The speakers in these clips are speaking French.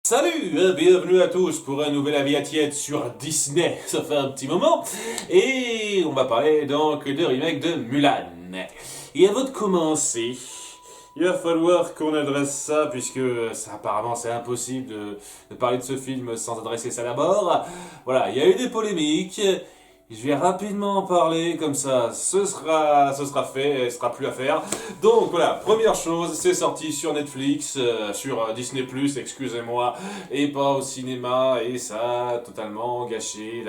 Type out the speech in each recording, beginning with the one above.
Salut, bienvenue à tous pour un nouvel avis à tiède sur Disney, ça fait un petit moment, et on va parler donc de remake de Mulan. Et avant de commencer, il va falloir qu'on adresse ça, puisque apparemment c'est impossible de parler de ce film sans adresser ça d'abord. Voilà, il y a eu des polémiques, je vais rapidement en parler, comme ça ce sera fait, il sera plus à faire. Donc voilà, première chose, c'est sorti sur Netflix, sur Disney+, excusez-moi, et pas au cinéma, et ça a totalement gâché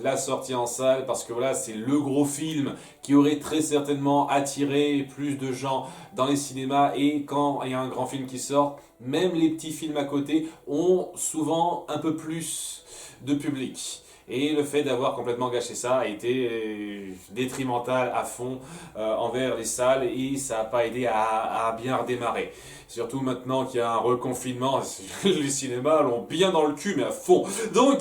la sortie en salle, parce que voilà, c'est le gros film qui aurait très certainement attiré plus de gens dans les cinémas, et quand il y a un grand film qui sort, même les petits films à côté ont souvent un peu plus de public. Et le fait d'avoir complètement gâché ça a été détrimental à fond envers les salles, et ça n'a pas aidé à bien redémarrer. Surtout maintenant qu'il y a un reconfinement, les cinémas l'ont bien dans le cul, mais à fond. Donc,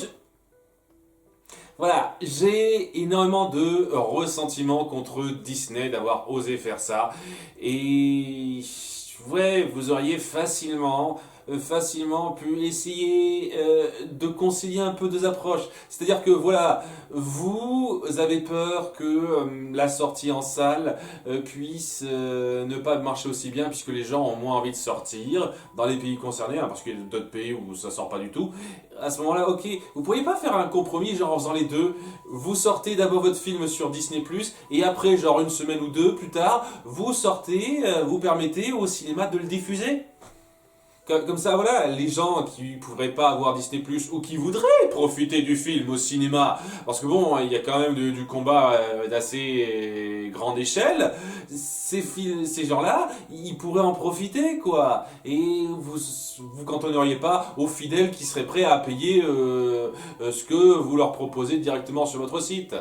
voilà, j'ai énormément de ressentiments contre Disney d'avoir osé faire ça. Et ouais, vous auriez facilement pu essayer de concilier un peu deux approches. C'est-à-dire que voilà, vous avez peur que la sortie en salle puisse ne pas marcher aussi bien, puisque les gens ont moins envie de sortir dans les pays concernés, hein, parce qu'il y a d'autres pays où ça sort pas du tout. À ce moment-là, ok, vous pourriez pas faire un compromis, genre en faisant les deux. Vous sortez d'abord votre film sur Disney+, et après, genre une semaine ou deux plus tard, vous sortez, vous permettez au cinéma de le diffuser. Comme ça, voilà, les gens qui ne pourraient pas avoir Disney+, ou qui voudraient profiter du film au cinéma, parce que bon, il y a quand même du combat d'assez grande échelle, ces gens-là, ils pourraient en profiter, quoi. Et vous cantonneriez pas aux fidèles qui seraient prêts à payer ce que vous leur proposez directement sur votre site.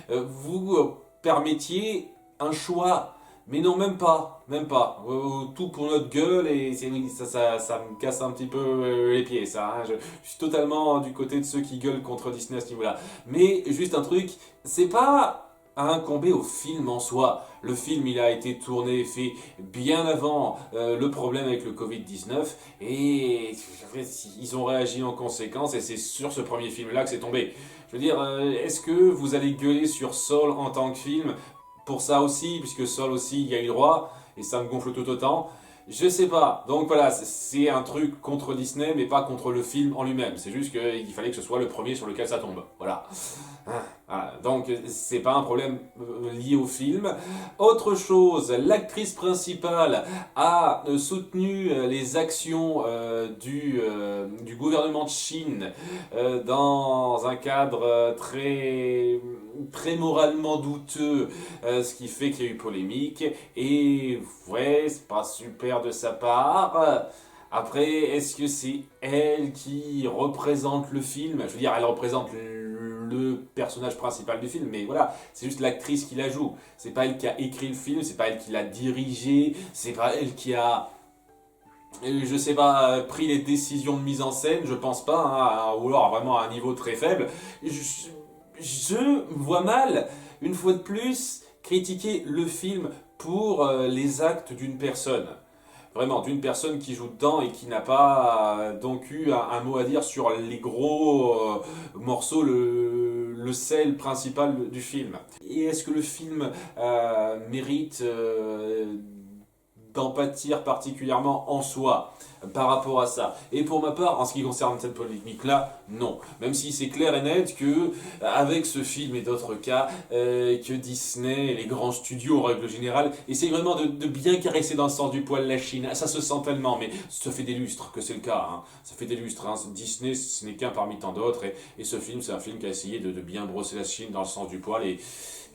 Vous permettiez un choix. Mais non, même pas, même pas. Tout pour notre gueule, et ça me casse un petit peu les pieds, ça, hein. Je suis totalement du côté de ceux qui gueulent contre Disney à ce niveau-là. Mais juste un truc, c'est pas à incomber au film en soi. Le film, il a été tourné et fait bien avant le problème avec le Covid-19, et ils ont réagi en conséquence, et c'est sur ce premier film-là que c'est tombé. Je veux dire, est-ce que vous allez gueuler sur Soul en tant que film pour ça aussi, puisque Sol aussi il y a eu droit, et ça me gonfle tout autant. Je sais pas. Donc voilà, c'est un truc contre Disney, mais pas contre le film en lui-même. C'est juste qu'il fallait que ce soit le premier sur lequel ça tombe. Voilà. Voilà. Donc c'est pas un problème lié au film. Autre chose, l'actrice principale a soutenu les actions du gouvernement de Chine dans un cadre très moralement douteux, ce qui fait qu'il y a eu polémique. Et ouais, c'est pas super de sa part. Après, est-ce que c'est elle qui représente le film? Je veux dire, elle représente le personnage principal du film, mais voilà, c'est juste l'actrice qui la joue. C'est pas elle qui a écrit le film, c'est pas elle qui l'a dirigé, c'est pas elle qui a, je sais pas, pris les décisions de mise en scène, je pense pas, hein, ou alors vraiment à un niveau très faible. Je vois mal, une fois de plus, critiquer le film pour les actes d'une personne. Vraiment, d'une personne qui joue dedans et qui n'a pas donc eu un mot à dire sur les gros morceaux, le sel principal du film. Et est-ce que le film mérite d'en pâtir particulièrement en soi par rapport à ça? Et pour ma part, en ce qui concerne cette polémique-là, non. Même si c'est clair et net que, avec ce film et d'autres cas, que Disney et les grands studios en règle générale essayent vraiment de bien caresser dans le sens du poil la Chine. Ça se sent tellement, mais ça fait des lustres que c'est le cas, hein. Ça fait des lustres, hein. Disney, ce n'est qu'un parmi tant d'autres, et ce film, c'est un film qui a essayé de bien brosser la Chine dans le sens du poil, et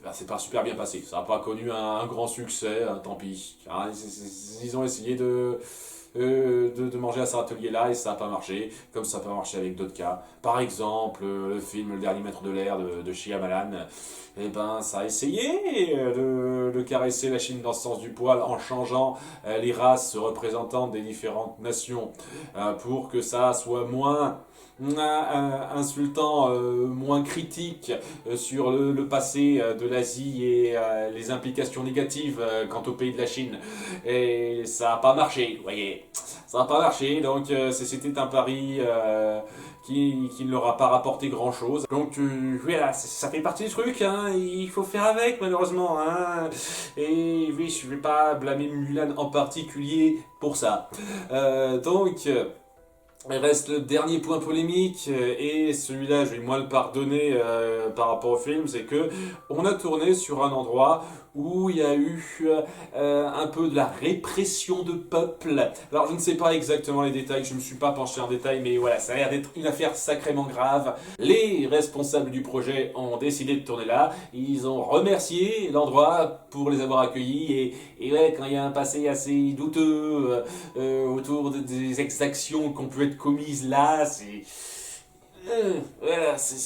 ben, c'est pas super bien passé. Ça n'a pas connu un grand succès, hein, tant pis. Hein, ils ont essayé de manger à cet atelier-là, et ça n'a pas marché, comme ça n'a pas marché avec d'autres cas. Par exemple, le film Le Dernier Maître de l'Air de Shyamalan, eh ben, ça a essayé de caresser la Chine dans le sens du poil en changeant les races représentantes des différentes nations pour que ça soit moins insultant, moins critique sur le passé de l'Asie et les implications négatives quant au pays de la Chine. Et ça n'a pas marché, vous voyez. marché. Ça n'a pas marché, donc c'était un pari qui ne leur a pas rapporté grand-chose. Donc voilà, ça fait partie du truc, hein, il faut faire avec malheureusement. Hein. Et oui, je ne vais pas blâmer Mulan en particulier pour ça. Il reste le dernier point polémique, et celui-là je vais moins le pardonner par rapport au film, c'est que on a tourné sur un endroit où il y a eu un peu de la répression de peuple. Alors je ne sais pas exactement les détails, je ne me suis pas penché en détail, mais voilà, ça a l'air d'être une affaire sacrément grave. Les responsables du projet ont décidé de tourner là, ils ont remercié l'endroit pour les avoir accueillis, et ouais, quand il y a un passé assez douteux autour des exactions qui ont pu être commises là, voilà, c'est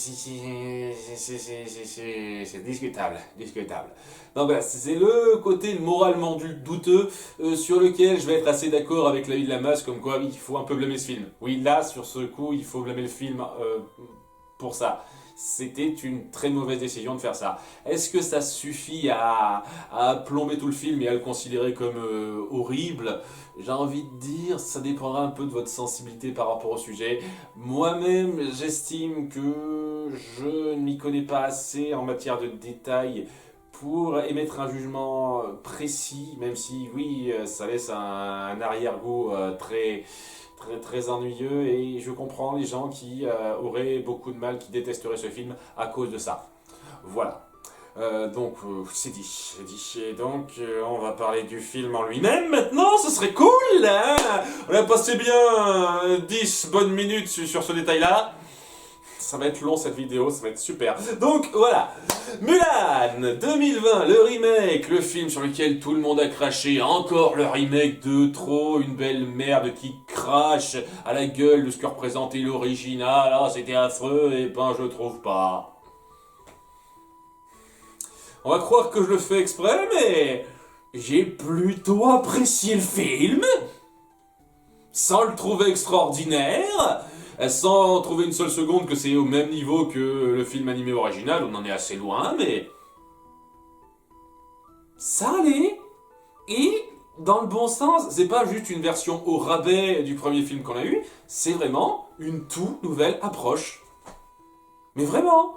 discutable, discutable. Donc voilà, c'est le côté moralement douteux sur lequel je vais être assez d'accord avec l'avis de la masse, comme quoi il faut un peu blâmer ce film. Oui, là, sur ce coup, il faut blâmer le film pour ça. C'était une très mauvaise décision de faire ça. Est-ce que ça suffit à plomber tout le film et à le considérer comme horrible? J'ai envie de dire, ça dépendra un peu de votre sensibilité par rapport au sujet. Moi-même, j'estime que je ne m'y connais pas assez en matière de détails pour émettre un jugement précis, même si oui, ça laisse un arrière-goût très ennuyeux, et je comprends les gens qui auraient beaucoup de mal, qui détesteraient ce film à cause de ça. Voilà. C'est dit. Et donc, on va parler du film en lui-même maintenant, ce serait cool, hein. On a passé bien 10 bonnes minutes sur ce détail-là. Ça va être long cette vidéo, ça va être super. Donc voilà, Mulan 2020, le remake, le film sur lequel tout le monde a craché, encore le remake de trop, une belle merde qui crache à la gueule de ce que représentait l'original. Ah, c'était affreux, et ben je trouve pas. On va croire que je le fais exprès, mais j'ai plutôt apprécié le film, sans le trouver extraordinaire, sans trouver une seule seconde que c'est au même niveau que le film animé original. On en est assez loin, mais ça allait. Et dans le bon sens, c'est pas juste une version au rabais du premier film qu'on a eu, c'est vraiment une toute nouvelle approche. Mais vraiment,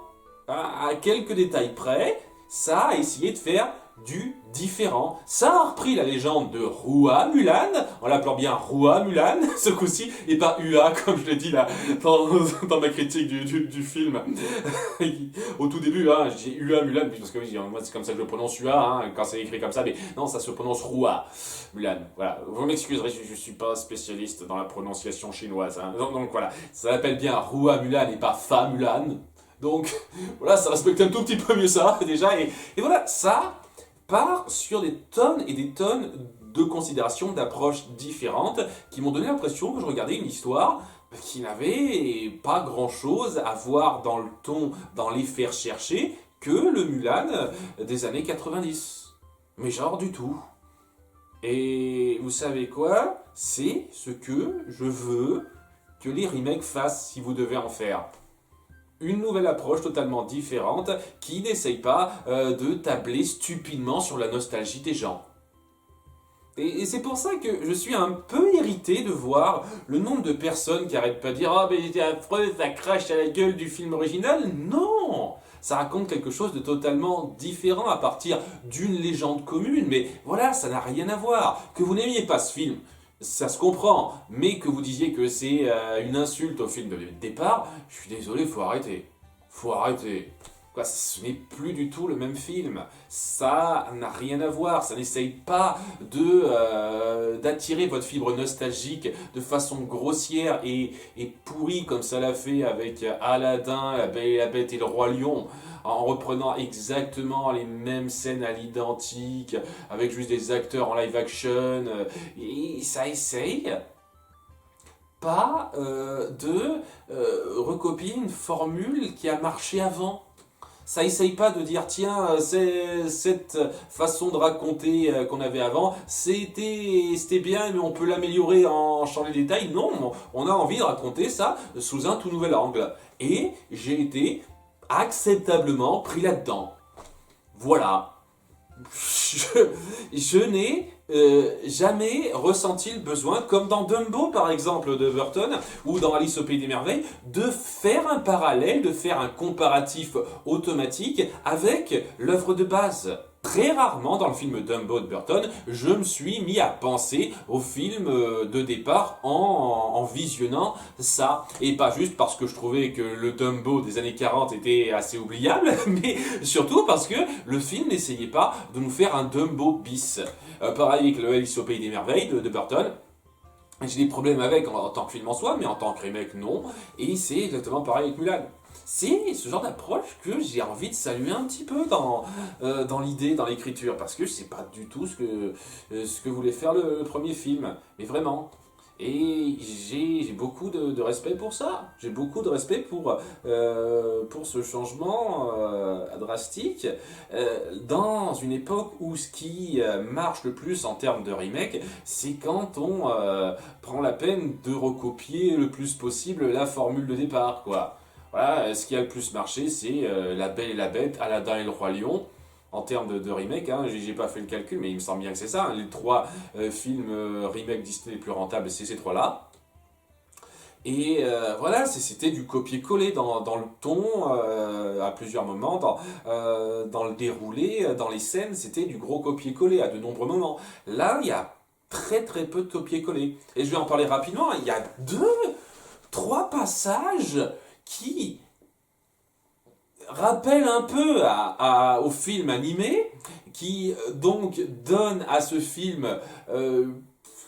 à quelques détails près, ça a essayé de faire du différent. Ça a repris la légende de Rua Mulan, en l'appelant bien Rua Mulan, ce coup-ci, et pas Ua, comme je l'ai dit là, dans ma critique du film. Au tout début, hein, j'ai Ua Mulan, parce que oui, moi c'est comme ça que je le prononce Ua, hein, quand c'est écrit comme ça, mais non, ça se prononce Rua Mulan. Voilà, vous m'excuserez, je suis pas spécialiste dans la prononciation chinoise. Hein. Donc voilà, ça s'appelle bien Rua Mulan et pas Fa Mulan. Donc voilà, ça respecte un tout petit peu mieux ça déjà, et voilà, ça part sur des tonnes et des tonnes de considérations, d'approches différentes qui m'ont donné l'impression que je regardais une histoire qui n'avait pas grand chose à voir dans le ton, dans l'effet recherché que le Mulan des années 90. Mais genre du tout. Et vous savez quoi? C'est ce que je veux que les remakes fassent si vous devez en faire. Une nouvelle approche totalement différente qui n'essaye pas de tabler stupidement sur la nostalgie des gens. Et c'est pour ça que je suis un peu irrité de voir le nombre de personnes qui arrêtent pas de dire « Ah, mais c'était affreux, ça crache à la gueule du film original ». Non! Ça raconte quelque chose de totalement différent à partir d'une légende commune, mais voilà, ça n'a rien à voir. Que vous n'aimiez pas ce film, ça se comprend, mais que vous disiez que c'est une insulte au film de départ, je suis désolé, faut arrêter. Faut arrêter. Quoi, ce n'est plus du tout le même film. Ça n'a rien à voir. Ça n'essaye pas d'attirer votre fibre nostalgique de façon grossière et pourrie comme ça l'a fait avec Aladdin, La Belle et la Bête et le Roi Lion, en reprenant exactement les mêmes scènes à l'identique, avec juste des acteurs en live action. Et ça essaye pas de recopier une formule qui a marché avant. Ça essaye pas de dire tiens, cette façon de raconter qu'on avait avant, c'était bien, mais on peut l'améliorer en changeant les détails. Non, on a envie de raconter ça sous un tout nouvel angle. Et j'ai été acceptablement pris là-dedans. Voilà. Je n'ai jamais ressenti le besoin, comme dans Dumbo par exemple de Burton, ou dans Alice au Pays des Merveilles, de faire un parallèle, de faire un comparatif automatique avec l'œuvre de base. Très rarement dans le film Dumbo de Burton, je me suis mis à penser au film de départ en visionnant ça. Et pas juste parce que je trouvais que le Dumbo des années 40 était assez oubliable, mais surtout parce que le film n'essayait pas de nous faire un Dumbo bis. Pareil avec le Alice au Pays des Merveilles de Burton. J'ai des problèmes avec en tant que film en soi, mais en tant que remake, non. Et c'est exactement pareil avec Mulan. C'est ce genre d'approche que j'ai envie de saluer un petit peu dans l'idée, dans l'écriture, parce que je sais pas du tout ce que voulait faire le premier film, mais vraiment. Et j'ai beaucoup de respect pour ça. J'ai beaucoup de respect pour ce changement drastique dans une époque où ce qui marche le plus en termes de remake, c'est quand on prend la peine de recopier le plus possible la formule de départ, quoi. Voilà, ce qui a le plus marché, c'est La Belle et la Bête, Aladdin et le Roi Lion. En termes de remake, hein, j'ai pas fait le calcul, mais il me semble bien que c'est ça. Hein, les trois films remake Disney les plus rentables, c'est ces trois-là. Et voilà, c'était du copier-coller dans le ton, à plusieurs moments, dans le déroulé, dans les scènes, c'était du gros copier-coller à de nombreux moments. Là, il y a très très peu de copier-coller. Et je vais en parler rapidement, il y a trois passages qui rappelle un peu au film animé, qui donc donne à ce film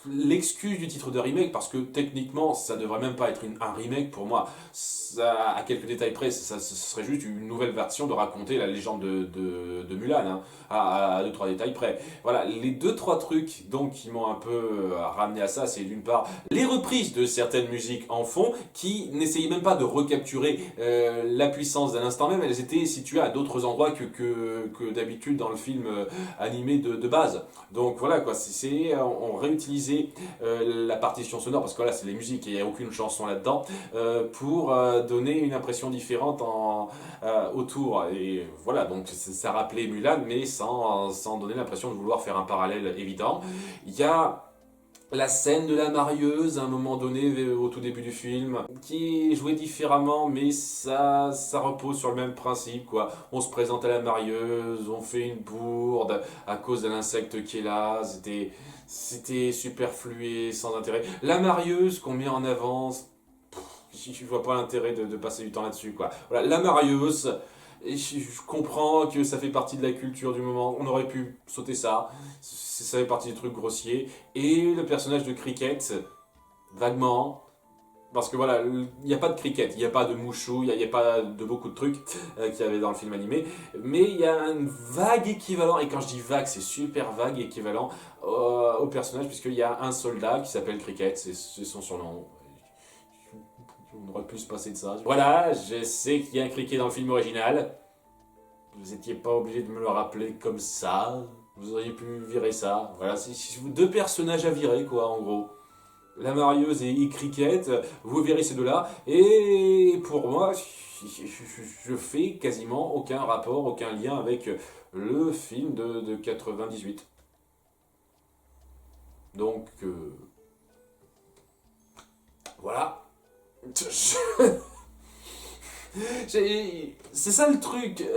l'excuse du titre de remake, parce que techniquement ça devrait même pas être un remake pour moi. Ça, à quelques détails près, ce serait juste une nouvelle version de raconter la légende de Mulan, hein, à deux, trois détails près. Voilà, les deux, trois trucs donc qui m'ont un peu ramené à ça, c'est d'une part les reprises de certaines musiques en fond qui n'essayaient même pas de recapturer la puissance d'un instant même, elles étaient situées à d'autres endroits que d'habitude dans le film animé de base. Donc voilà quoi, on réutilisait la partition sonore, parce que là c'est les musiques et il n'y a aucune chanson là-dedans, pour donner une impression différente autour. Et voilà, donc ça rappelait Mulan, mais sans donner l'impression de vouloir faire un parallèle évident. Il y a la scène de la marieuse à un moment donné au tout début du film qui est jouée différemment, mais ça repose sur le même principe quoi. On se présente à la marieuse, on fait une bourde à cause de l'insecte qui est là, c'était superflu et sans intérêt. La marieuse qu'on met en avant, je vois pas l'intérêt de passer du temps là-dessus quoi. Voilà, la marieuse, je comprends que ça fait partie de la culture du moment, on aurait pu sauter ça, ça fait partie des trucs grossiers. Et le personnage de Cricket, vaguement, parce que voilà, il n'y a pas de Cricket, il n'y a pas de Mouchou, il n'y a pas de beaucoup de trucs qu'il y avait dans le film animé, mais il y a un vague équivalent, et quand je dis vague, c'est super vague équivalent au personnage, puisqu'il y a un soldat qui s'appelle Cricket, c'est son surnom. On aurait pu se passer de ça. Voilà, je sais qu'il y a un cricket dans le film original. Vous n'étiez pas obligé de me le rappeler comme ça. Vous auriez pu virer ça. Voilà, c'est deux personnages à virer, quoi, en gros. La marieuse et Cricket, vous verrez ces deux-là. Et pour moi, je fais quasiment aucun rapport, aucun lien avec le film de 98. Donc, voilà. C'est ça le truc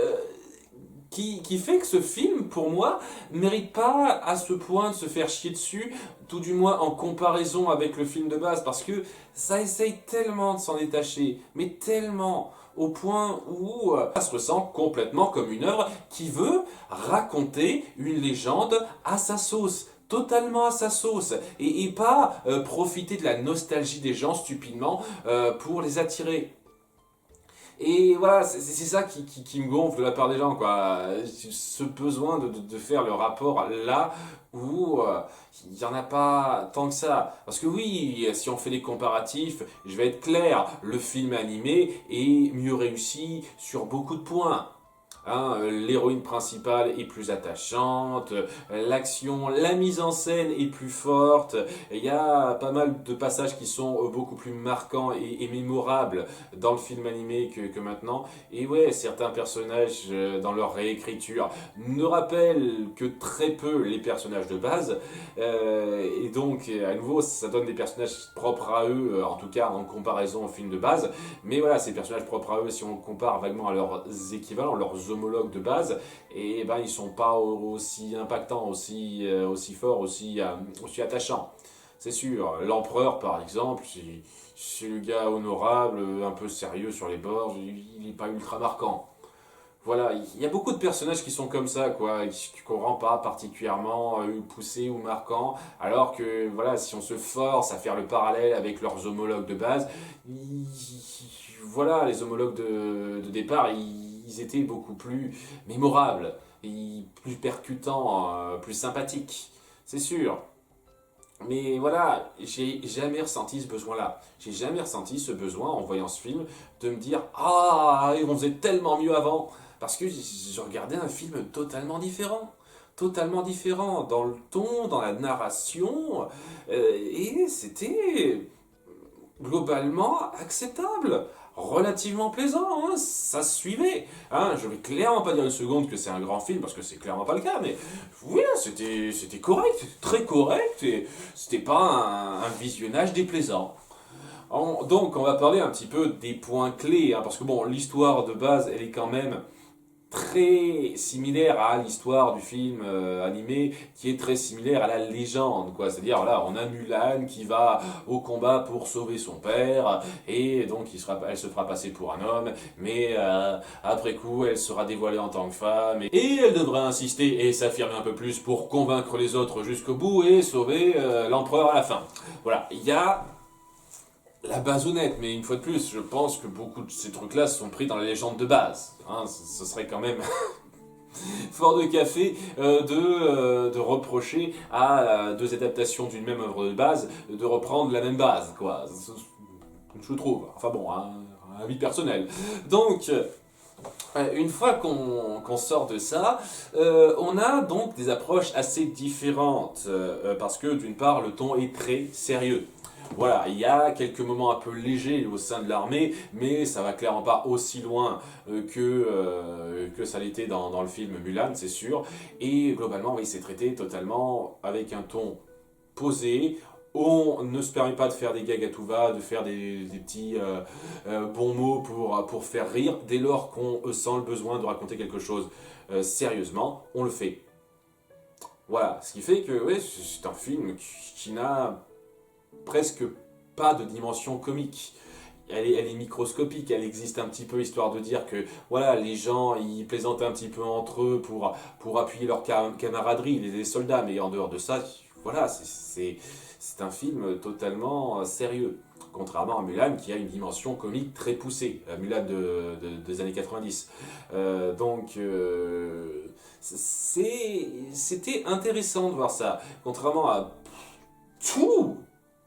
qui fait que ce film, pour moi, ne mérite pas à ce point de se faire chier dessus, tout du moins en comparaison avec le film de base, parce que ça essaye tellement de s'en détacher, mais tellement, au point où ça se ressent complètement comme une œuvre qui veut raconter une légende à sa sauce. Totalement à sa sauce et pas profiter de la nostalgie des gens stupidement pour les attirer. Et voilà, c'est ça qui me gonfle de la part des gens, quoi. Ce besoin de faire le rapport là où il n'y en a pas tant que ça. Parce que oui, si on fait des comparatifs, je vais être clair, le film animé est mieux réussi sur beaucoup de points. Hein, l'héroïne principale est plus attachante, l'action, la mise en scène est plus forte. Il y a pas mal de passages qui sont beaucoup plus marquants et mémorables dans le film animé que maintenant. Et ouais, certains personnages dans leur réécriture ne rappellent que très peu les personnages de base. Et donc, à nouveau, ça donne des personnages propres à eux, en tout cas en comparaison au film de base. Mais voilà, ces personnages propres à eux, si on le compare vaguement à leurs équivalents, leurs homologues de base, et ben ils sont pas aussi impactants, aussi forts, aussi attachants. C'est sûr, l'empereur par exemple, c'est le gars honorable, un peu sérieux sur les bords, il n'est pas ultra marquant. Voilà, il y a beaucoup de personnages qui sont comme ça, quoi, qu'on rend pas particulièrement poussés ou marquants, alors que, voilà, si on se force à faire le parallèle avec leurs homologues de base, voilà, les homologues de départ, ils étaient beaucoup plus mémorables, plus percutants, plus sympathiques, c'est sûr. Mais voilà, j'ai jamais ressenti ce besoin-là. J'ai jamais ressenti ce besoin en voyant ce film de me dire ah, on faisait tellement mieux avant. Parce que je regardais un film totalement différent. Totalement différent dans le ton, dans la narration. Et c'était globalement acceptable, relativement plaisant, hein, ça se suivait. Hein, je vais clairement pas dire une seconde que c'est un grand film, parce que c'est clairement pas le cas, mais oui, c'était correct, c'était très correct, et c'était pas un visionnage déplaisant. Donc on va parler un petit peu des points clés, hein, parce que bon, l'histoire de base, elle est quand même très similaire à l'histoire du film animé, qui est très similaire à la légende, quoi. C'est-à-dire, là, on a Mulan qui va au combat pour sauver son père, et donc elle se fera passer pour un homme, mais après coup, elle sera dévoilée en tant que femme, et elle devra insister et s'affirmer un peu plus pour convaincre les autres jusqu'au bout et sauver l'empereur à la fin. Voilà, il y a la base honnête, mais une fois de plus, je pense que beaucoup de ces trucs-là sont pris dans la légende de base. Hein, ce serait quand même fort de café de reprocher à deux adaptations d'une même œuvre de base de reprendre la même base, quoi. Je trouve. Enfin bon, un avis personnel. Donc, une fois qu'on sort de ça, on a donc des approches assez différentes, parce que d'une part, le ton est très sérieux. Voilà, il y a quelques moments un peu légers au sein de l'armée, mais ça va clairement pas aussi loin que ça l'était dans le film Mulan, c'est sûr. Et globalement, oui, c'est traité totalement avec un ton posé. On ne se permet pas de faire des gags à tout va, de faire des petits bons mots pour faire rire. Dès lors qu'on sent le besoin de raconter quelque chose sérieusement, on le fait. Voilà, ce qui fait que ouais, c'est un film qui n'a presque pas de dimension comique. Elle est microscopique, elle existe un petit peu histoire de dire que voilà, les gens ils plaisantent un petit peu entre eux pour appuyer leur camaraderie, les soldats, mais en dehors de ça, voilà, c'est un film totalement sérieux. Contrairement à Mulan qui a une dimension comique très poussée, Mulan des années 90. C'était intéressant de voir ça. Contrairement à tout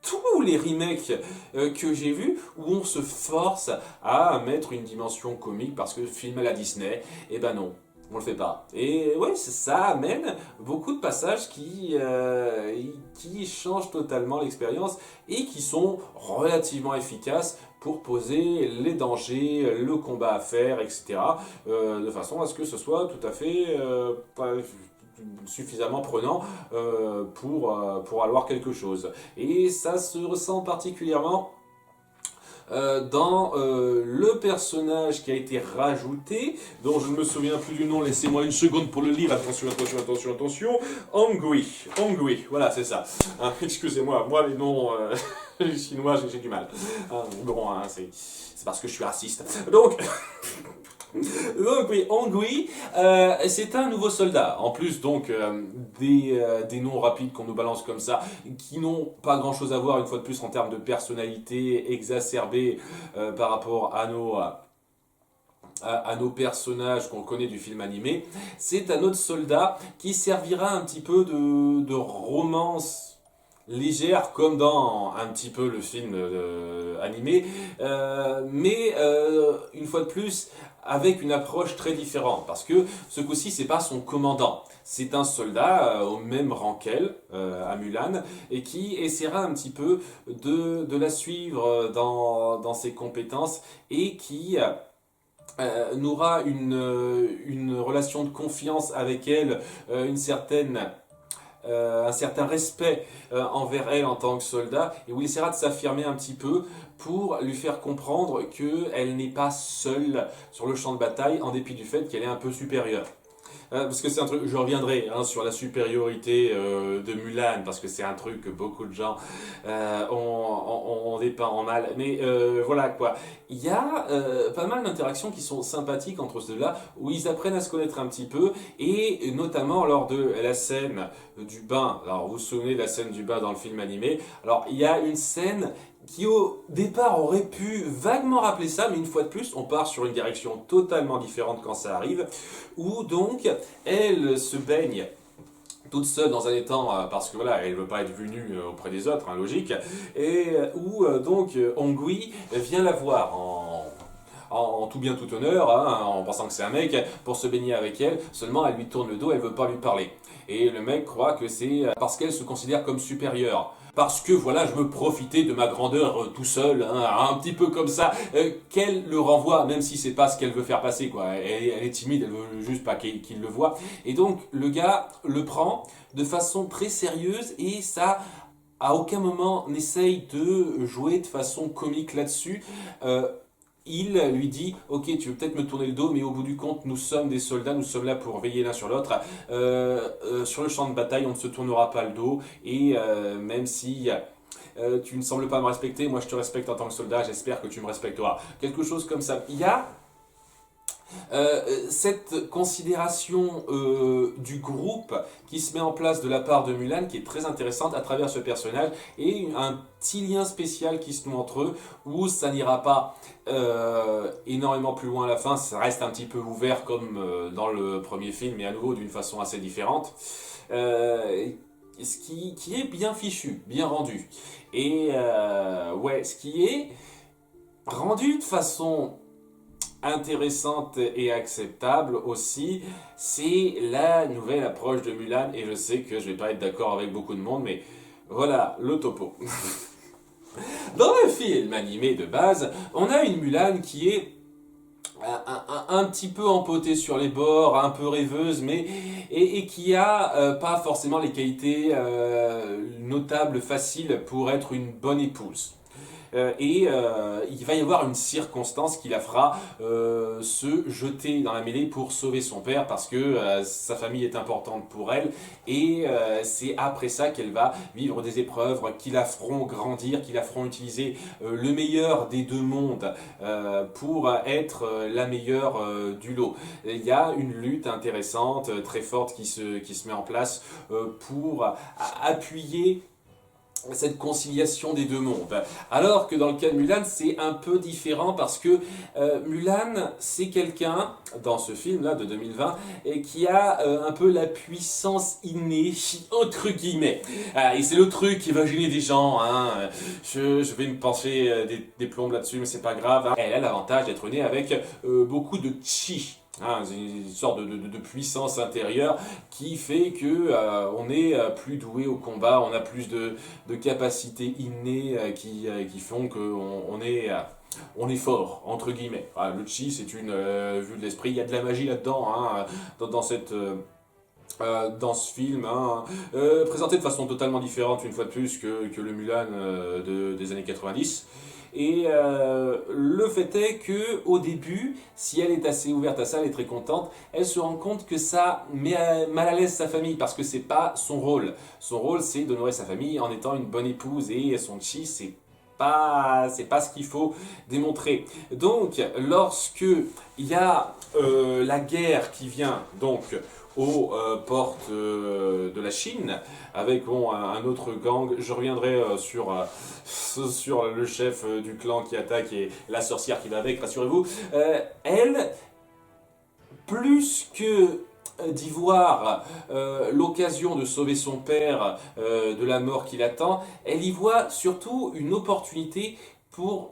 tous les remakes que j'ai vus où on se force à mettre une dimension comique parce que film à la Disney, et ben non, on le fait pas. Et ouais, ça amène beaucoup de passages qui changent totalement l'expérience et qui sont relativement efficaces pour poser les dangers, le combat à faire, etc. De façon à ce que ce soit tout à fait suffisamment prenant pour avoir quelque chose. Et ça se ressent particulièrement dans le personnage qui a été rajouté, dont je ne me souviens plus du nom, laissez-moi une seconde pour le lire, attention, Ongui, voilà c'est ça. Hein, excusez-moi, moi les noms chinois j'ai du mal. Hein, bon, hein, c'est parce que je suis raciste. Donc... Donc oui, Ongui, c'est un nouveau soldat. En plus donc des noms rapides qu'on nous balance comme ça, qui n'ont pas grand chose à voir une fois de plus en termes de personnalité exacerbée par rapport à nos personnages qu'on connaît du film animé. C'est un autre soldat qui servira un petit peu de romance légère comme dans un petit peu le film animé, mais une fois de plus avec une approche très différente parce que ce coup-ci c'est pas son commandant, c'est un soldat au même rang qu'elle à Mulan et qui essaiera un petit peu de la suivre dans ses compétences et qui n'aura une relation de confiance avec elle, un certain respect envers elle en tant que soldat, et où il essaiera de s'affirmer un petit peu pour lui faire comprendre qu'elle n'est pas seule sur le champ de bataille, en dépit du fait qu'elle est un peu supérieure. Parce que c'est un truc, je reviendrai sur la supériorité de Mulan, parce que c'est un truc que beaucoup de gens ont dépeint en mal. Mais voilà quoi. Il y a pas mal d'interactions qui sont sympathiques entre ceux là, où ils apprennent à se connaître un petit peu, et notamment lors de la scène du bain. Alors vous vous souvenez de la scène du bain dans le film animé. Alors il y a une scène qui au départ aurait pu vaguement rappeler ça, mais une fois de plus, on part sur une direction totalement différente quand ça arrive, où donc elle se baigne toute seule dans un étang parce que voilà, elle veut pas être vue nue auprès des autres, hein, logique, et où donc Ongui vient la voir en tout bien tout honneur, hein, en pensant que c'est un mec, pour se baigner avec elle, seulement elle lui tourne le dos, elle veut pas lui parler. Et le mec croit que c'est parce qu'elle se considère comme supérieure. Parce que voilà, je veux profiter de ma grandeur tout seul, hein, un petit peu comme ça, qu'elle le renvoie, même si c'est pas ce qu'elle veut faire passer, quoi. Elle est timide, elle veut juste pas qu'il le voie. Et donc le gars le prend de façon très sérieuse et ça à aucun moment n'essaye de jouer de façon comique là-dessus. Il lui dit ok, tu veux peut-être me tourner le dos, mais au bout du compte nous sommes des soldats, nous sommes là pour veiller l'un sur l'autre. Sur le champ de bataille on ne se tournera pas le dos, et même si tu ne sembles pas me respecter, moi je te respecte en tant que soldat, j'espère que tu me respecteras, quelque chose comme ça. Il y a cette considération du groupe qui se met en place de la part de Mulan, qui est très intéressante à travers ce personnage, et un petit lien spécial qui se noue entre eux, où ça n'ira pas énormément plus loin à la fin, ça reste un petit peu ouvert comme dans le premier film, mais à nouveau d'une façon assez différente. Qui est bien fichu, bien rendu. Et ouais, ce qui est rendu de façon intéressante et acceptable aussi, c'est la nouvelle approche de Mulan, et je sais que je vais pas être d'accord avec beaucoup de monde, mais voilà le topo. Dans le film animé de base, on a une Mulan qui est un petit peu empotée sur les bords, un peu rêveuse, mais et qui a pas forcément les qualités notables, faciles pour être une bonne épouse. Il va y avoir une circonstance qui la fera se jeter dans la mêlée pour sauver son père, parce que sa famille est importante pour elle, et c'est après ça qu'elle va vivre des épreuves qui la feront grandir, qui la feront utiliser le meilleur des deux mondes pour être la meilleure du lot. Il y a une lutte intéressante, très forte qui se met en place pour appuyer cette conciliation des deux mondes. Alors que dans le cas de Mulan, c'est un peu différent, parce que Mulan, c'est quelqu'un, dans ce film-là de 2020, et qui a un peu la puissance innée, entre guillemets. Et c'est le truc qui va gêner des gens, hein. Je vais me pencher des plombs là-dessus, mais c'est pas grave, hein. Elle a l'avantage d'être née avec beaucoup de chi. Hein, une sorte de puissance intérieure qui fait que on est plus doué au combat, on a plus de capacités innées qui font qu'on on est fort, entre guillemets. Le chi, c'est une vue de l'esprit, il y a de la magie là-dedans, hein, dans ce film, hein, présenté de façon totalement différente une fois de plus que le Mulan des années 90. Et le fait est que au début, si elle est assez ouverte à ça, elle est très contente, elle se rend compte que ça met mal à l'aise sa famille, parce que c'est pas son rôle. Son rôle, c'est d'honorer sa famille en étant une bonne épouse, et son chi, c'est pas ce qu'il faut démontrer. Donc, lorsque il y a la guerre qui vient donc aux portes de la Chine, avec bon, un autre gang. Je reviendrai sur le chef du clan qui attaque et la sorcière qui va avec, rassurez-vous. Elle, plus que d'y voir l'occasion de sauver son père de la mort qui l'attend, elle y voit surtout une opportunité pour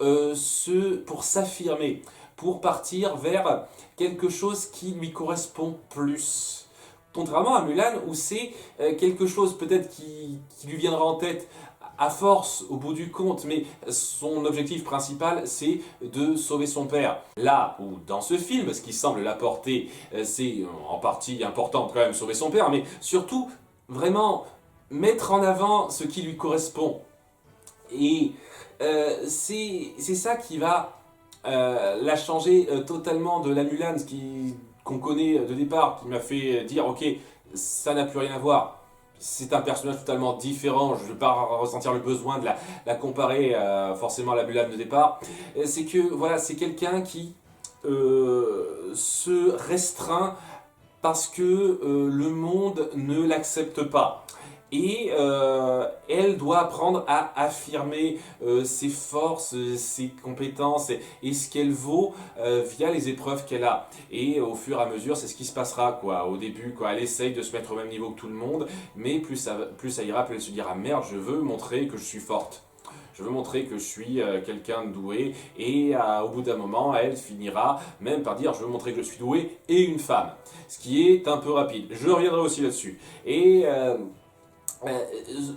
s'affirmer, pour partir vers quelque chose qui lui correspond plus. Contrairement à Mulan, où c'est quelque chose peut-être qui lui viendra en tête à force au bout du compte, mais son objectif principal c'est de sauver son père. Là où dans ce film, ce qui semble l'apporter, c'est en partie important quand même sauver son père, mais surtout vraiment mettre en avant ce qui lui correspond. Et c'est ça qui va la changer totalement de la Mulan, qu'on connaît de départ, qui m'a fait dire ok, ça n'a plus rien à voir. C'est un personnage totalement différent, je ne vais pas ressentir le besoin de la comparer forcément à la Mulan de départ. C'est que voilà, c'est quelqu'un qui se restreint parce que le monde ne l'accepte pas. Et elle doit apprendre à affirmer ses forces, ses compétences et ce qu'elle vaut via les épreuves qu'elle a. Et au fur et à mesure, c'est ce qui se passera, quoi. Au début, quoi, elle essaye de se mettre au même niveau que tout le monde, mais plus ça ira, plus elle se dira merde, je veux montrer que je suis forte. Je veux montrer que je suis quelqu'un de doué. Et au bout d'un moment, elle finira même par dire je veux montrer que je suis doué et une femme. Ce qui est un peu rapide. Je reviendrai aussi là-dessus. Et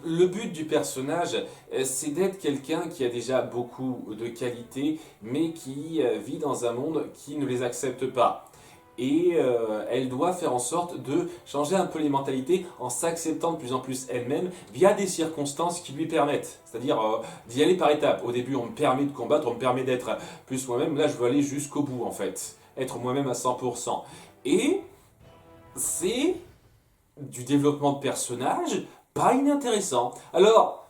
le but du personnage, c'est d'être quelqu'un qui a déjà beaucoup de qualités, mais qui vit dans un monde qui ne les accepte pas. Et elle doit faire en sorte de changer un peu les mentalités en s'acceptant de plus en plus elle-même via des circonstances qui lui permettent. C'est-à-dire d'y aller par étapes. Au début, on me permet de combattre, on me permet d'être plus moi-même. Là, je veux aller jusqu'au bout, en fait. Être moi-même à 100%. Et c'est du développement de personnage pas inintéressant. Alors,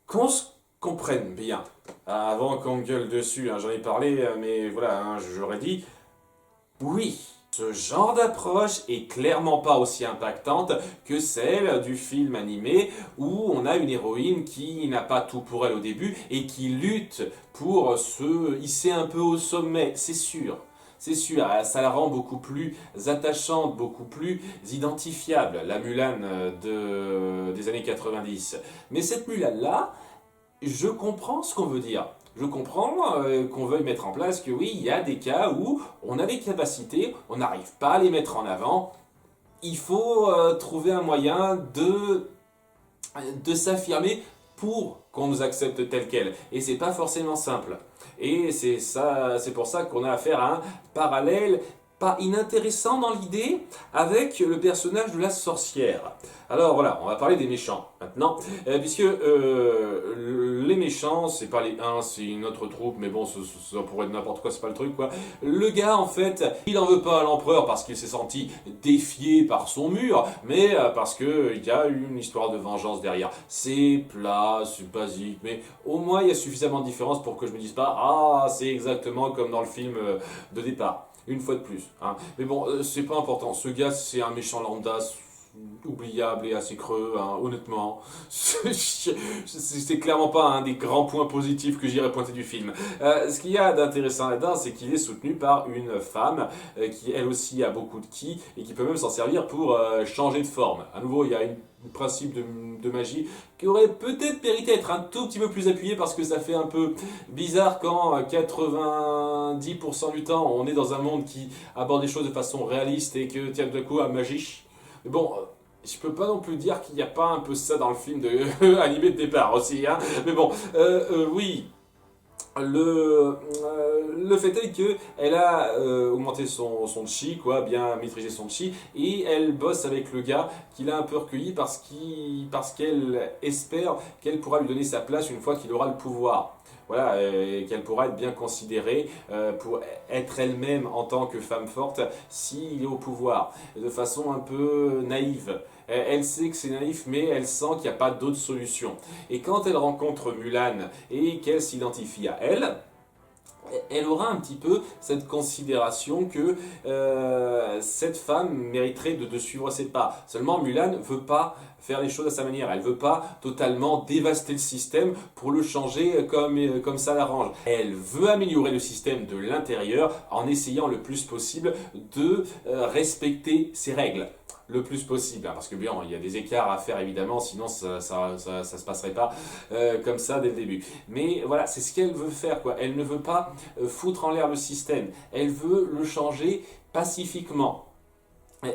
qu'on se comprenne bien, avant qu'on gueule dessus, hein, j'en ai parlé, mais voilà, hein, j'aurais dit, oui, ce genre d'approche est clairement pas aussi impactante que celle du film animé où on a une héroïne qui n'a pas tout pour elle au début et qui lutte pour se hisser un peu au sommet, c'est sûr. C'est sûr, ça la rend beaucoup plus attachante, beaucoup plus identifiable, la Mulan des années 90. Mais cette Mulan-là, je comprends ce qu'on veut dire. Je comprends qu'on veuille mettre en place que oui, il y a des cas où on a des capacités, on n'arrive pas à les mettre en avant. Il faut trouver un moyen de s'affirmer pour qu'on nous accepte tel quel. Et c'est pas forcément simple. Et c'est pour ça qu'on a affaire à un parallèle pas inintéressant dans l'idée avec le personnage de la sorcière. Alors voilà, on va parler des méchants maintenant, puisque les méchants, c'est pas les uns, c'est une autre troupe, mais bon, ça pourrait être n'importe quoi, c'est pas le truc quoi. Le gars en fait, il en veut pas à l'empereur parce qu'il s'est senti défié par son mur, mais parce que il y a une histoire de vengeance derrière. C'est plat, c'est basique, mais au moins il y a suffisamment de différence pour que je me dise pas, ah c'est exactement comme dans le film de départ. Une fois de plus. Hein. Mais bon, c'est pas important. Ce gars, c'est un méchant lambda, oubliable et assez creux, hein, honnêtement. C'est clairement pas un des grands points positifs que j'irais pointer du film. Ce qu'il y a d'intéressant là-dedans, c'est qu'il est soutenu par une femme qui, elle aussi, a beaucoup de ki et qui peut même s'en servir pour changer de forme. À nouveau, il y a un principe de magie qui aurait peut-être mérité d'être un tout petit peu plus appuyé parce que ça fait un peu bizarre quand 90% du temps on est dans un monde qui aborde des choses de façon réaliste et que tiens de coup à magie. Mais bon, je peux pas non plus dire qu'il n'y a pas un peu ça dans le film animé de départ aussi. Hein. Mais bon, oui. Le fait est qu'elle a augmenté son chi, quoi, bien maîtrisé son chi, et elle bosse avec le gars qu'il a un peu recueilli parce qu'elle espère qu'elle pourra lui donner sa place une fois qu'il aura le pouvoir. Voilà, et qu'elle pourra être bien considérée pour être elle-même en tant que femme forte s'il est au pouvoir, de façon un peu naïve. Elle sait que c'est naïf, mais elle sent qu'il n'y a pas d'autre solution. Et quand elle rencontre Mulan et qu'elle s'identifie à elle, elle aura un petit peu cette considération que cette femme mériterait de suivre ses pas. Seulement, Mulan ne veut pas faire les choses à sa manière. Elle ne veut pas totalement dévaster le système pour le changer comme ça l'arrange. Elle veut améliorer le système de l'intérieur en essayant le plus possible de respecter ses règles. Le plus possible, hein, parce que bien, il y a des écarts à faire évidemment, sinon ça se passerait pas comme ça dès le début. Mais voilà, c'est ce qu'elle veut faire, quoi. Elle ne veut pas foutre en l'air le système, elle veut le changer pacifiquement.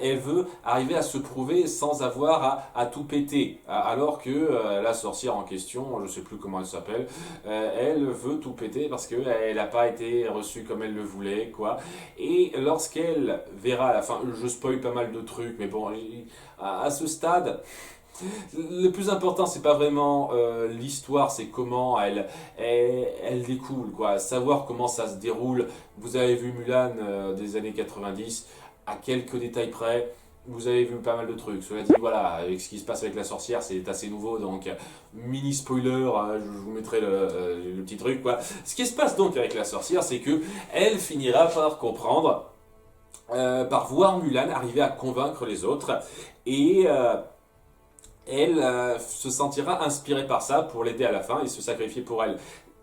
Elle veut arriver à se prouver sans avoir à tout péter. Alors que la sorcière en question, je ne sais plus comment elle s'appelle, elle veut tout péter parce qu'elle n'a pas été reçue comme elle le voulait, quoi. Et lorsqu'elle verra à la fin, je spoil pas mal de trucs, mais bon, à ce stade, le plus important, c'est pas vraiment l'histoire, c'est comment elle découle, quoi. Savoir comment ça se déroule. Vous avez vu Mulan des années 90, à quelques détails près. Vous avez vu pas mal de trucs. Cela dit, voilà, avec ce qui se passe avec la sorcière, c'est assez nouveau, donc mini spoiler, je vous mettrai le petit truc, quoi. Ce qui se passe donc avec la sorcière, c'est que elle finira par comprendre, par voir Mulan arriver à convaincre les autres, et elle se sentira inspirée par ça pour l'aider à la fin et se sacrifier pour elle.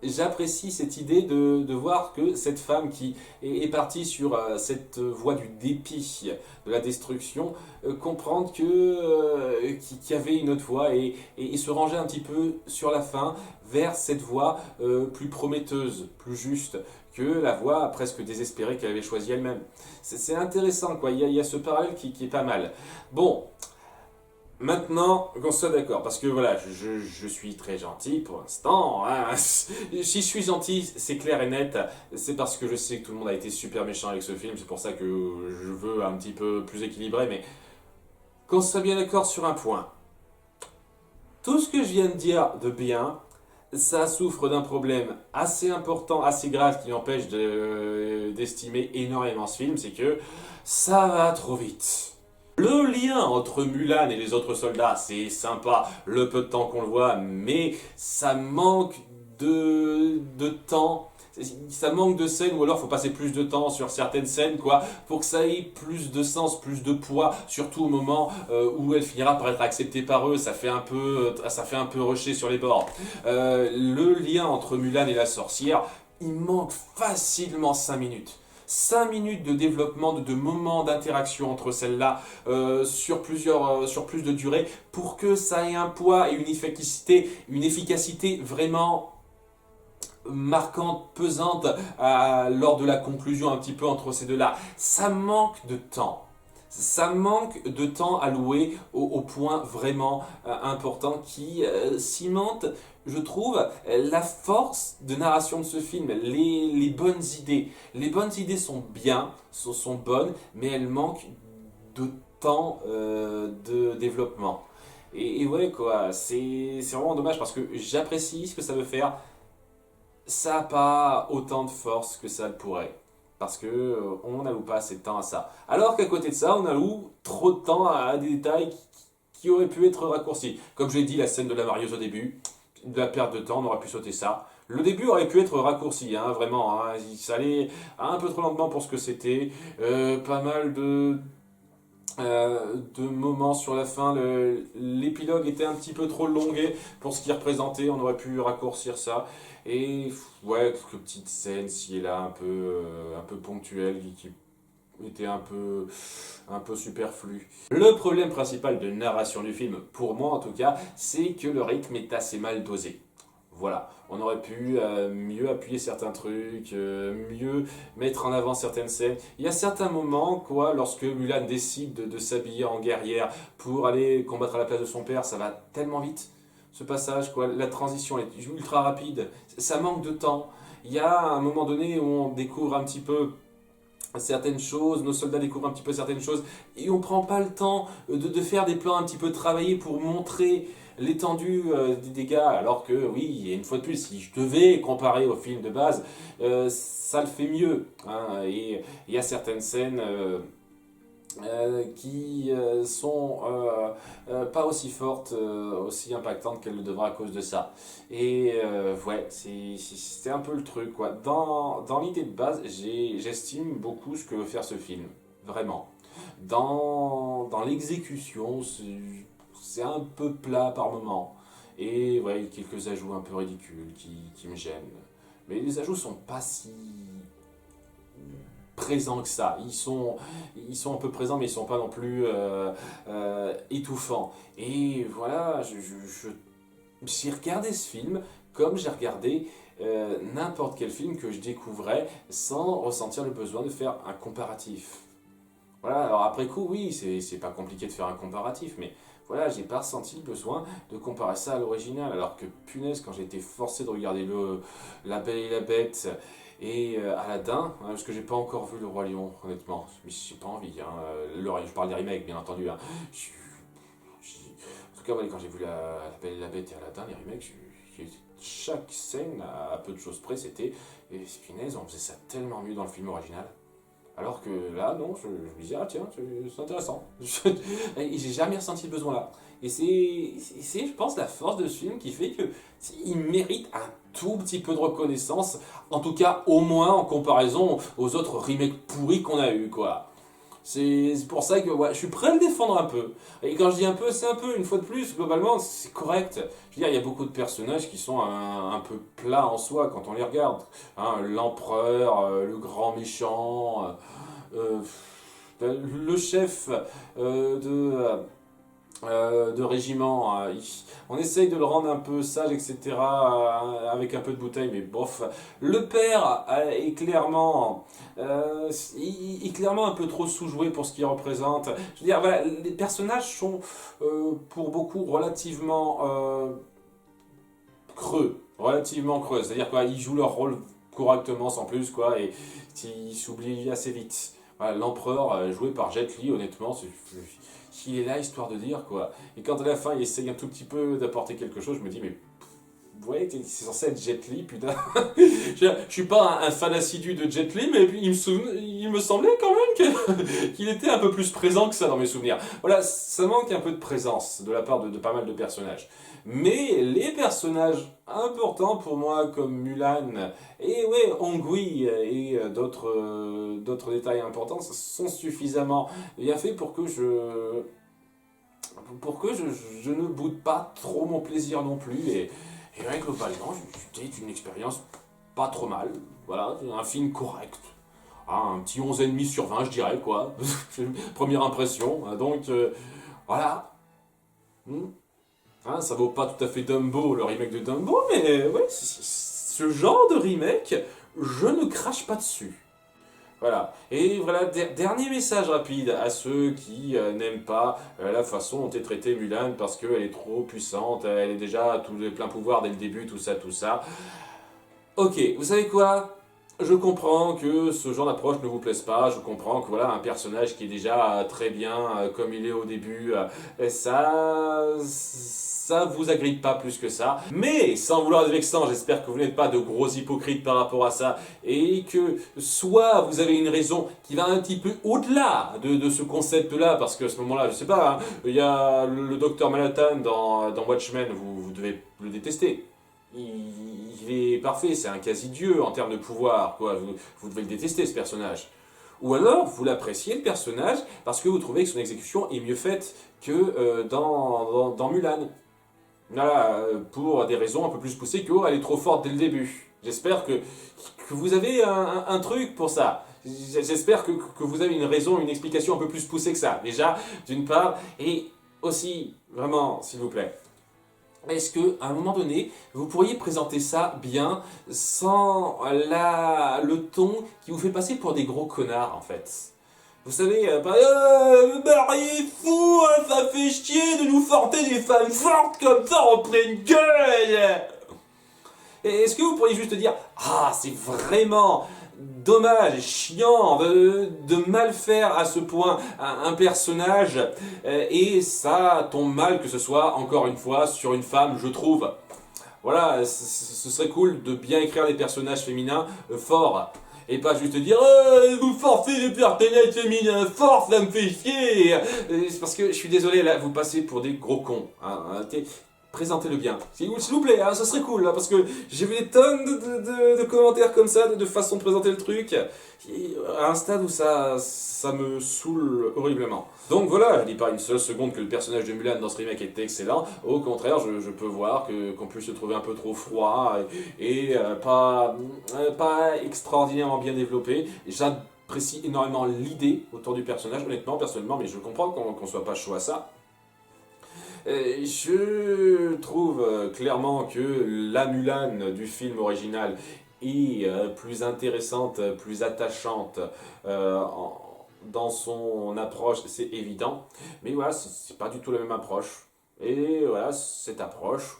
J'apprécie cette idée de voir que cette femme qui est partie sur cette voie du dépit, de la destruction, comprendre qu'il y avait une autre voie et se ranger un petit peu sur la fin vers cette voie plus prometteuse, plus juste que la voie presque désespérée qu'elle avait choisie elle-même. C'est intéressant, quoi. Il y a ce parallèle qui est pas mal. Bon. Maintenant, qu'on soit d'accord, parce que voilà, je suis très gentil pour l'instant, hein. Si je suis gentil, c'est clair et net, c'est parce que je sais que tout le monde a été super méchant avec ce film, c'est pour ça que je veux un petit peu plus équilibré, mais qu'on soit bien d'accord sur un point. Tout ce que je viens de dire de bien, ça souffre d'un problème assez important, assez grave, qui m'empêche d'estimer énormément ce film, c'est que ça va trop vite. Le lien entre Mulan et les autres soldats, c'est sympa, le peu de temps qu'on le voit, mais ça manque de temps, ça manque de scènes, ou alors faut passer plus de temps sur certaines scènes, quoi, pour que ça ait plus de sens, plus de poids, surtout au moment où elle finira par être acceptée par eux, ça fait un peu rusher sur les bords. Le lien entre Mulan et la sorcière, il manque facilement 5 minutes. 5 minutes de développement, de moments d'interaction entre celles-là sur plus de durée pour que ça ait un poids et une efficacité vraiment marquante, pesante lors de la conclusion un petit peu entre ces deux-là. Ça manque de temps. Ça manque de temps alloué au point vraiment important qui cimente, je trouve, la force de narration de ce film, les bonnes idées. Les bonnes idées sont bien, sont bonnes, mais elles manquent de temps de développement. Et ouais, quoi, c'est vraiment dommage parce que j'apprécie ce que ça veut faire. Ça n'a pas autant de force que ça le pourrait. Parce que on n'alloue pas assez de temps à ça. Alors qu'à côté de ça, on alloue trop de temps à des détails qui auraient pu être raccourcis. Comme je l'ai dit, la scène de la marieuse au début, de la perte de temps, on aurait pu sauter ça. Le début aurait pu être raccourci, hein, vraiment. Hein, ça allait un peu trop lentement pour ce que c'était. Pas mal de moments sur la fin. L'épilogue était un petit peu trop longué pour ce qu'il représentait. On aurait pu raccourcir ça. Et ouais, quelques petites scènes ci et là, un peu ponctuelles qui étaient un peu superflues. Le problème principal de narration du film, pour moi en tout cas, c'est que le rythme est assez mal dosé. Voilà, on aurait pu mieux appuyer certains trucs, mieux mettre en avant certaines scènes. Il y a certains moments, quoi, lorsque Mulan décide de s'habiller en guerrière pour aller combattre à la place de son père, ça va tellement vite, ce passage, quoi. La transition est ultra rapide, ça manque de temps. Il y a un moment donné où on découvre un petit peu certaines choses, nos soldats découvrent un petit peu certaines choses, et on prend pas le temps de faire des plans un petit peu travaillés pour montrer l'étendue des dégâts, alors que oui, une fois de plus, si je devais comparer au film de base, ça le fait mieux, hein, et il y a certaines scènes qui sont pas aussi fortes, aussi impactantes qu'elles le devraient à cause de ça. Et ouais, c'est un peu le truc, quoi. Dans l'idée de base, j'estime beaucoup ce que veut faire ce film, vraiment. Dans l'exécution, c'est un peu plat par moment. Et ouais, quelques ajouts un peu ridicules qui me gênent. Mais les ajouts sont pas si présents que ça. Ils sont un peu présents, mais ils sont pas non plus étouffants. Et voilà, j'ai regardé ce film comme j'ai regardé n'importe quel film que je découvrais sans ressentir le besoin de faire un comparatif. Voilà, alors après coup, oui, c'est pas compliqué de faire un comparatif, mais voilà, j'ai pas ressenti le besoin de comparer ça à l'original, alors que punaise, quand j'ai été forcé de regarder La Belle et la Bête et Aladdin, hein, parce que j'ai pas encore vu Le Roi Lion, honnêtement, mais j'ai pas envie, hein, je parle des remakes, bien entendu, hein. Je- en tout cas, ouais, quand j'ai vu la Belle et la Bête et Aladdin, les remakes, chaque scène, à peu de choses près, c'était, et punaise, on faisait ça tellement mieux dans le film original. Alors que là, non, je me disais, ah tiens, c'est intéressant. Et j'ai jamais ressenti le besoin là. Et c'est, je pense, la force de ce film qui fait que il mérite un tout petit peu de reconnaissance, en tout cas au moins en comparaison aux autres remakes pourris qu'on a eu, quoi. C'est pour ça que ouais, je suis prêt à le défendre un peu. Et quand je dis un peu, c'est un peu, une fois de plus, globalement, c'est correct. Je veux dire, il y a beaucoup de personnages qui sont un peu plats en soi quand on les regarde. Hein, l'empereur, le grand méchant, le chef de régiment. On essaye de le rendre un peu sage, etc. Avec un peu de bouteille, mais bof. Le père est clairement, est clairement un peu trop sous-joué pour ce qu'il représente. Je veux dire, voilà, les personnages sont pour beaucoup relativement creux. Relativement creux. C'est-à-dire quoi, ils jouent leur rôle correctement sans plus, quoi, et ils s'oublient assez vite. Voilà, l'empereur, joué par Jet Li, honnêtement, il est là histoire de dire quoi. Et quand à la fin il essaye un tout petit peu d'apporter quelque chose, je me dis mais ouais, c'est censé être Jet Li, putain. Je suis pas un fan assidu de Jet Li, mais il me semblait quand même qu'il était un peu plus présent que ça dans mes souvenirs. Voilà, ça manque un peu de présence de la part de pas mal de personnages. Mais les personnages importants pour moi, comme Mulan et ouais, Ongui et d'autres détails importants, sont suffisamment bien faits pour que je ne boude pas trop mon plaisir non plus. Et ouais, globalement, c'était une expérience pas trop mal. Voilà, un film correct. Ah, un petit 11,5 sur 20, je dirais, quoi. Première impression. Donc, voilà. Hmm. Hein, ça vaut pas tout à fait Dumbo, le remake de Dumbo, mais ouais, ce genre de remake, je ne crache pas dessus. Voilà. Et voilà, dernier message rapide à ceux qui n'aiment pas la façon dont est traitée Mulan parce qu'elle est trop puissante, elle est déjà à tous les pleins pouvoirs dès le début, tout ça, tout ça. Ok, vous savez quoi? Je comprends que ce genre d'approche ne vous plaise pas, je comprends que voilà, un personnage qui est déjà très bien comme il est au début, ça vous agrippe pas plus que ça. Mais sans vouloir être vexant, j'espère que vous n'êtes pas de gros hypocrites par rapport à ça et que soit vous avez une raison qui va un petit peu au-delà de ce concept-là, parce qu'à ce moment-là, je sais pas, hein, il y a le docteur Manhattan dans Watchmen, vous devez le détester. Il est parfait, c'est un quasi-dieu en termes de pouvoir, quoi. Vous devez le détester, ce personnage. Ou alors, vous l'appréciez, le personnage, parce que vous trouvez que son exécution est mieux faite que dans Mulan. Voilà, pour des raisons un peu plus poussées que oh, elle est trop forte dès le début. J'espère que vous avez un truc pour ça. J'espère que vous avez une raison, une explication un peu plus poussée que ça. Déjà, d'une part, et aussi, vraiment, s'il vous plaît, est-ce que, à un moment donné, vous pourriez présenter ça bien, sans le ton qui vous fait passer pour des gros connards, en fait? Vous savez, il est fou, hein, ça fait chier de nous forcer des femmes fortes comme ça en pleine gueule! Et est-ce que vous pourriez juste dire, ah, c'est vraiment dommage, chiant de mal faire à ce point un personnage, et ça tombe mal que ce soit, encore une fois, sur une femme, je trouve. Voilà, ce serait cool de bien écrire des personnages féminins forts. Et pas juste dire vous forcez les personnage féminin, force, ça me fait chier. C'est parce que je suis désolé, là, vous passez pour des gros cons. Hein. Présentez-le bien. S'il vous plaît, hein, ce serait cool, là, parce que j'ai vu des tonnes de commentaires comme ça, de façon de présenter le truc, à un stade où ça me saoule horriblement. Donc voilà, je dis pas une seule seconde que le personnage de Mulan dans ce remake est excellent, au contraire, je peux voir qu'on puisse se trouver un peu trop froid et pas extraordinairement bien développé. J'apprécie énormément l'idée autour du personnage, honnêtement, personnellement, mais je comprends qu'on soit pas chaud à ça. Je trouve clairement que la Mulan du film original est plus intéressante, plus attachante dans son approche, c'est évident. Mais voilà, c'est pas du tout la même approche. Et voilà, cette approche,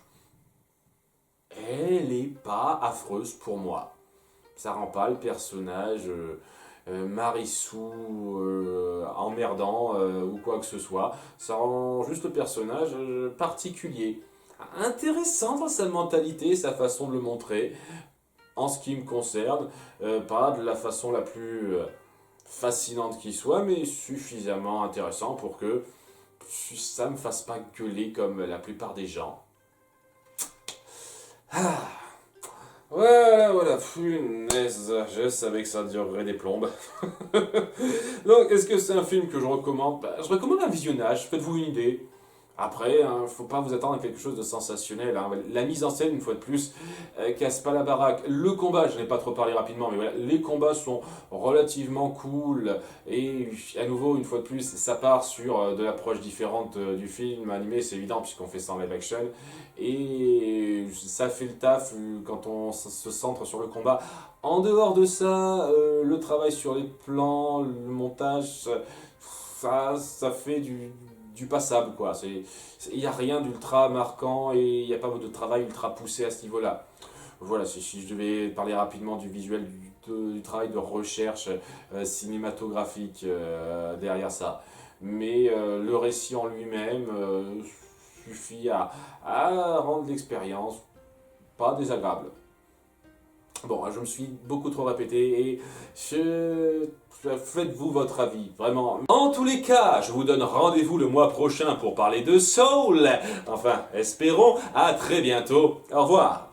elle est pas affreuse pour moi. Ça rend pas le personnage Marissou emmerdant ou quoi que ce soit. Ça rend juste le personnage particulier. Intéressant dans sa mentalité, sa façon de le montrer. En ce qui me concerne, pas de la façon la plus fascinante qui soit, mais suffisamment intéressant pour que ça me fasse pas gueuler comme la plupart des gens. Ah. Voilà, punaise, je savais que ça durerait des plombes. Donc, est-ce que c'est un film que je recommande? Je recommande un visionnage, faites-vous une idée. Après, hein, faut pas vous attendre à quelque chose de sensationnel. Hein. La mise en scène, une fois de plus, casse pas la baraque. Le combat, je n'ai pas trop parlé rapidement, mais voilà, les combats sont relativement cool. Et à nouveau, une fois de plus, ça part sur de l'approche différente du film animé, c'est évident, puisqu'on fait ça en live action. Et ça fait le taf quand on se centre sur le combat. En dehors de ça, le travail sur les plans, le montage, ça fait du passable, quoi. Il n'y a rien d'ultra marquant et il n'y a pas de travail ultra poussé à ce niveau-là. Voilà, si je devais parler rapidement du visuel, du travail de recherche cinématographique derrière ça. Mais le récit en lui-même suffit à rendre l'expérience pas désagréable. Bon, je me suis beaucoup trop répété et faites-vous votre avis, vraiment. En tous les cas, je vous donne rendez-vous le mois prochain pour parler de Soul. Enfin, espérons, à très bientôt. Au revoir.